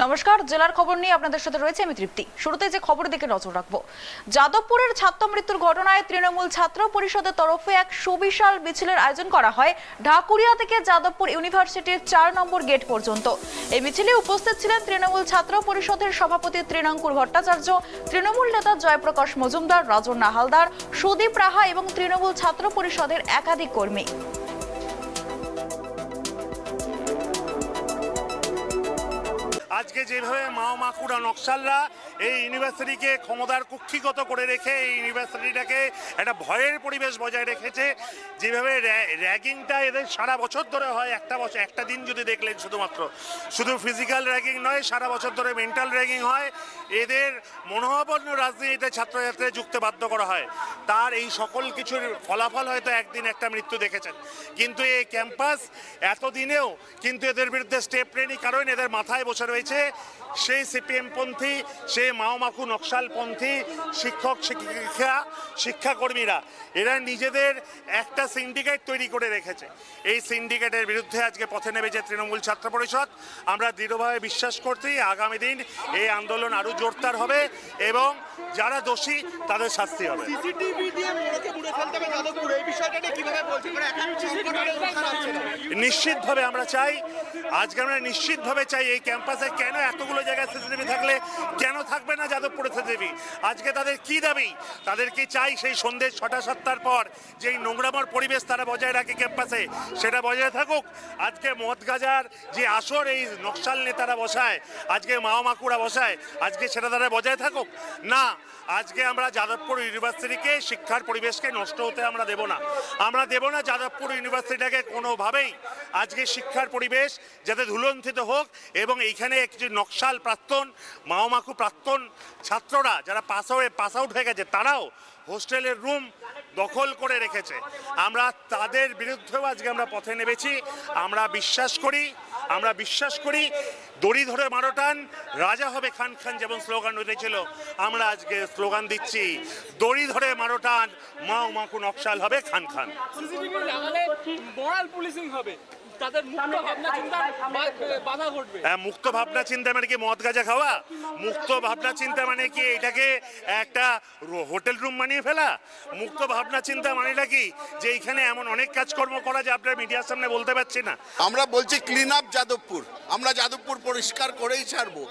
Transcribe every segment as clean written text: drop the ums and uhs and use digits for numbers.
নমস্কার, জেলার খবর নিয়ে আপনাদের সাথে রয়েছে আমি তৃপ্তি। শুরুতে যে খবরের দিকে নজর রাখবো। যাদবপুরের ছাত্র মৃত্যুর ঘটনায় তৃণমূল ছাত্র পরিষদের তরফে এক সুবিশাল মিছিলের আয়োজন করা হয় ঢাকুরিয়া থেকে যাদবপুর ইউনিভার্সিটির ৪ নম্বর গেট পর্যন্ত। এই মিছিলে উপস্থিত ছিলেন তৃণমূল ছাত্র পরিষদের সভাপতি তৃণাঙ্কুর ভট্টাচার্য, তৃণমূল নেতা জয়প্রকাশ মজুমদার, রাজন্না হালদার, সুদীপ রাহা এবং তৃণমূল ছাত্র পরিষদের একাধিক কর্মী। আজকে যেভাবে মাকুড়া নকশালরা এই ইউনিভার্সিটিকে ক্ষমতার কুক্ষিগত করে রেখে এই ইউনিভার্সিটিটাকে একটা ভয়ের পরিবেশ বজায় রেখেছে, যেভাবে র্যাগিংটা এদের সারা বছর ধরে হয়, একটা দিন যদি দেখলেন শুধু ফিজিক্যাল র্যাগিং নয়, সারা বছর ধরে মেন্টাল র্যাগিং হয়, এদের মনোভাবাপন্ন রাজনীতিতে ছাত্রছাত্রীদের যুক্তে বাধ্য করা হয়। তার এই সকল কিছুর ফলাফল হয়তো একদিন একটা মৃত্যু দেখেছেন, কিন্তু এই ক্যাম্পাস এতদিনেও কিন্তু এদের বিরুদ্ধে স্টেপ নেয়নি, কারণ এদের মাথায় বসে রয়েছে সেই সিপিএম পন্থী, সেই মাকু নকশালপন্থী শিক্ষক শিক্ষাকর্মীরা। এরা নিজেদের একটা সিন্ডিকেট তৈরি করে রেখেছে। এই সিন্ডিকেটের বিরুদ্ধে আজকে পথে নেমেছে তৃণমূল ছাত্র পরিষদ। আমরা দৃঢ়ভাবে বিশ্বাস করছি আগামী দিন এই আন্দোলন আরো জোরদার হবে এবং যারা দোষী তাদের শাস্তি হবে। নিশ্চিতভাবে আমরা চাই, আজকে আমরা নিশ্চিতভাবে চাই এই ক্যাম্পাসে কেন এতগুলো জায়গায় সিসিটিভি থাকলে কেন থাকবে না যাদবপুরে সিসিটিভি? আজকে তাদের কি দাবি? তাদেরকে চাই সেই সন্ধ্যে 6টা-7টার পর যেই নোংরাময় পরিবেশ তারা বজায় রাখে ক্যাম্পাসে, সেটা বজায় থাকুক। আজকে মদ গাজার যে আসর এই নকশাল নেতারা বসায়, আজকে মাকুড়া বসায়, আজকে সেটা তারা বজায় থাকুক না। আজকে আমরা যাদবপুর ইউনিভার্সিটিকে, শিক্ষার পরিবেশকে নষ্ট হতে আমরা দেব না। আমরা দেব না যাদবপুর ইউনিভার্সিটিটাকে কোনোভাবেই আজকে শিক্ষার পরিবেশ যাতে ধুলন্থিত হোক। এবং এইখানে কিছু নকশাল প্রাক্তন মাকু প্রাক্তন ছাত্ররা যারা পাস আউট হয়ে গেছে, তারাও হোস্টেলের রুম দখল করে রেখেছে। আমরা তাদের বিরুদ্ধেও আজকে আমরা পথে নেমেছি। আমরা বিশ্বাস করি দড়ি ধরে মারো টান, রাজা হবে খান খান, যেমন স্লোগান উঠেছিল। আমরা আজকে স্লোগান দিচ্ছি, দড়ি ধরে মারো টান, মাকু নকশাল হবে খান খান। মুক্ত ভাবনা চিন্তা মানে কি মদ গাঁজা খাওয়া? মুক্ত ভাবনা চিন্তা মানে কি এটাকে একটা হোটেল রুম বানিয়ে ফেলা? মুক্ত ভাবনা চিন্তা মানেটা কি যে এখানে এমন অনেক কাজকর্ম করা যে আপনার মিডিয়ার সামনে বলতে পারছি না। আমরা বলছি ক্লিন আপ যাদবপুর। আমরা যাদবপুর পরিষ্কার করেই ছাড়বো।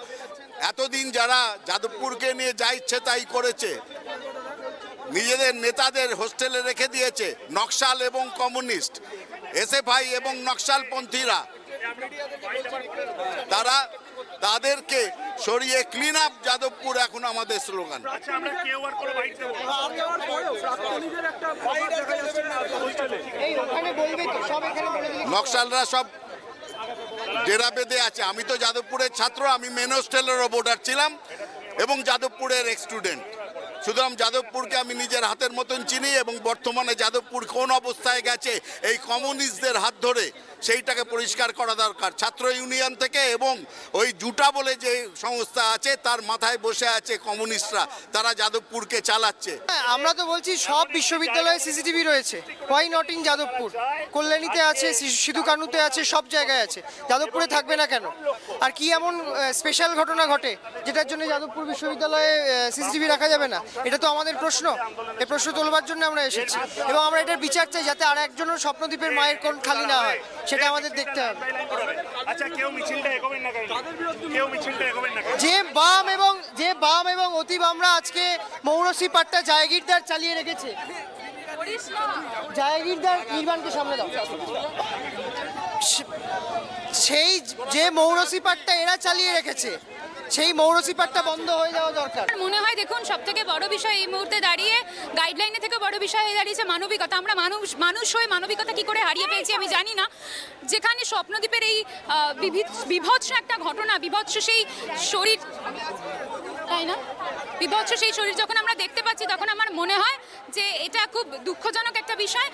এতদিন যারা যাদবপুরকে নিয়ে যা ইচ্ছে তাই করেছে, নিজেদের নেতাদের হোস্টেলে রেখে দিয়েছে নকশাল এবং কমিউনিস্ট, এসএফআই এবং নকশালপন্থীরা, তাদেরকে সরিয়ে ক্লিন আপ যাদবপুর এখন আমাদের স্লোগান। নকশালরা সব ডেরা বেঁধে আছে। আমি তো যাদবপুরের ছাত্র, আমি মেন হোস্টেলেরও বোর্ডার ছিলাম এবং যাদবপুরের এক্স স্টুডেন্ট। সুতরাং যাদবপুরকে আমি নিজের হাতের মতন চিনি এবং বর্তমানে যাদবপুর কোন অবস্থায় গেছে এই কমিউনিস্টদের হাত ধরে সেইটাকে পরিষ্কার করা দরকার। ছাত্র ইউনিয়ন থেকে এবং ওই জুটা বলে যে সংস্থা আছে তার মাথায় বসে আছে কমিউনিস্টরা, তারা যাদবপুরকে চালাচ্ছে। আমরা তো বলছি সব বিশ্ববিদ্যালয়ে সিসিটিভি রয়েছে, হোয়াই নট ইন যাদবপুর? কল্যাণীতে আছে, সিধু কানুতে আছে, সব জায়গায় আছে, যাদবপুরে থাকবে না কেন? আর কি এমন স্পেশাল ঘটনা ঘটে যেটার জন্য যাদবপুর বিশ্ববিদ্যালয়ে সিসিটিভি রাখা যাবে না? এটা তো আমাদের প্রশ্ন। এই প্রশ্ন তোলবার জন্য আমরা এসেছি এবং আমরা এটার বিচার চাই, যাতে আর একজনের স্বপ্নদ্বীপের মায়ের কোণ খালি না হয়, সেটা আমাদের দেখতে হবে। যে বাম এবং অতি বামরা আজকে মৌরসি পাট্টা জায়গিরদার চালিয়ে রেখেছে, জায়গিরদার নির্বাণকে সামনে দাও, সেই যে মৌরসি পাট্টা এরা চালিয়ে রেখেছে, সেই মৌরসিপাটটা বন্ধ হয়ে যাওয়া দরকার। মনে হয় দেখুন, সব থেকে বড় বিষয় এই মুহূর্তে দাঁড়িয়ে, গাইডলাইনের থেকে বড় বিষয় হয়ে দাঁড়িয়েছে মানবিকতা। আমরা মানুষ হয়ে মানবিকতা কি করে হারিয়ে ফেলছি আমি জানি না। যেখানে স্বপ্নদ্বীপের এই বিভৎস একটা ঘটনা, বিভৎস সেই শরীর, তাই না, বিভৎস সেই শরীর যখন আমরা দেখতে পাচ্ছি, তখন আমার মনে হয় যে এটা খুব দুঃখজনক একটা বিষয়।